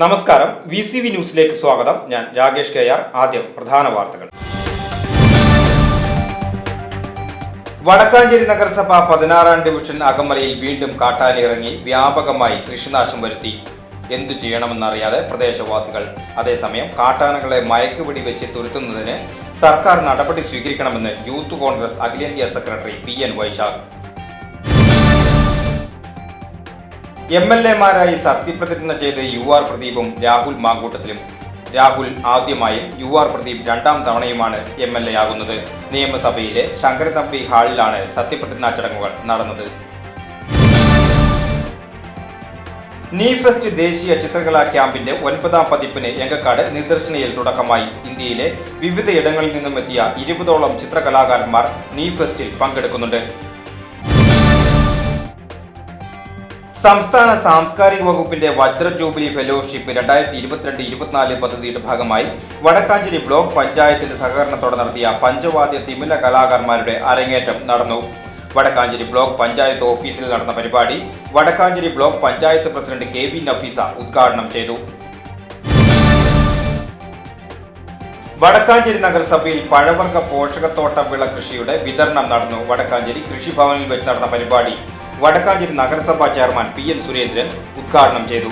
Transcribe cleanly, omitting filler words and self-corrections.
നമസ്കാരം, VCV ന്യൂസിലേക്ക് സ്വാഗതം. ഞാൻ രാകേഷ് KR. ആദ്യം പ്രധാന വാർത്തകൾ. വടക്കാഞ്ചേരി നഗരസഭ 16-ാം ഡിവിഷൻ അകമലയിൽ വീണ്ടും കാട്ടാനിറങ്ങി വ്യാപകമായി കൃഷിനാശം വരുത്തി. എന്തു ചെയ്യണമെന്നറിയാതെ പ്രദേശവാസികൾ. അതേസമയം കാട്ടാനകളെ മയക്കുപിടി വെച്ച് തുരത്തുന്നതിന് സർക്കാർ നടപടി സ്വീകരിക്കണമെന്ന് യൂത്ത് കോൺഗ്രസ് അഖിലേന്ത്യാ സെക്രട്ടറി PN വൈശാഖ്. MLA-മാരായി സത്യപ്രതിജ്ഞ ചെയ്ത് UR പ്രദീപും രാഹുൽ മാങ്കൂട്ടത്തിലും. രാഹുൽ ആദ്യമായും UR പ്രദീപ് രണ്ടാം തവണയുമാണ് MLA ആകുന്നത്. നിയമസഭയിലെ ശങ്കരതമ്പി ഹാളിലാണ് സത്യപ്രതിജ്ഞാ ചടങ്ങുകൾ നടന്നത്. നീഫെസ്റ്റ് ദേശീയ ചിത്രകലാ ക്യാമ്പിന്റെ 9ാം പതിപ്പിന് എങ്കക്കാട് നിദർശനയിൽ തുടക്കമായി. ഇന്ത്യയിലെ വിവിധയിടങ്ങളിൽ നിന്നും എത്തിയ 20ഓളം ചിത്രകലാകാരന്മാർ നീഫെസ്റ്റിൽ പങ്കെടുക്കുന്നുണ്ട്. സംസ്ഥാന സാംസ്കാരിക വകുപ്പിന്റെ വജ്ര ജൂബിലി ഫെലോഷിപ്പ് 2022-24 പദ്ധതിയുടെ ഭാഗമായി വടക്കാഞ്ചേരി ബ്ലോക്ക് പഞ്ചായത്തിന്റെ സഹകരണത്തോടെ നടത്തിയ പഞ്ചവാദ്യ തിമില കലാകാരന്മാരുടെ അരങ്ങേറ്റം നടന്നു. വടക്കാഞ്ചേരി ബ്ലോക്ക് പഞ്ചായത്ത് ഓഫീസിൽ നടന്ന പരിപാടി Vadakkanchery block panchayat president KV Nafeesa ഉദ്ഘാടനം ചെയ്തു. വടക്കാഞ്ചേരി നഗരസഭയിൽ പഴവർഗ പോഷകത്തോട്ട വിള കൃഷിയുടെ വിതരണം നടന്നു. വടക്കാഞ്ചേരി കൃഷിഭവനിൽ വെച്ച് നടന്ന പരിപാടി വടക്കാഞ്ചേരി നഗരസഭാ ചെയർമാൻ PN സുരേന്ദ്രൻ ഉദ്ഘാടനം ചെയ്തു.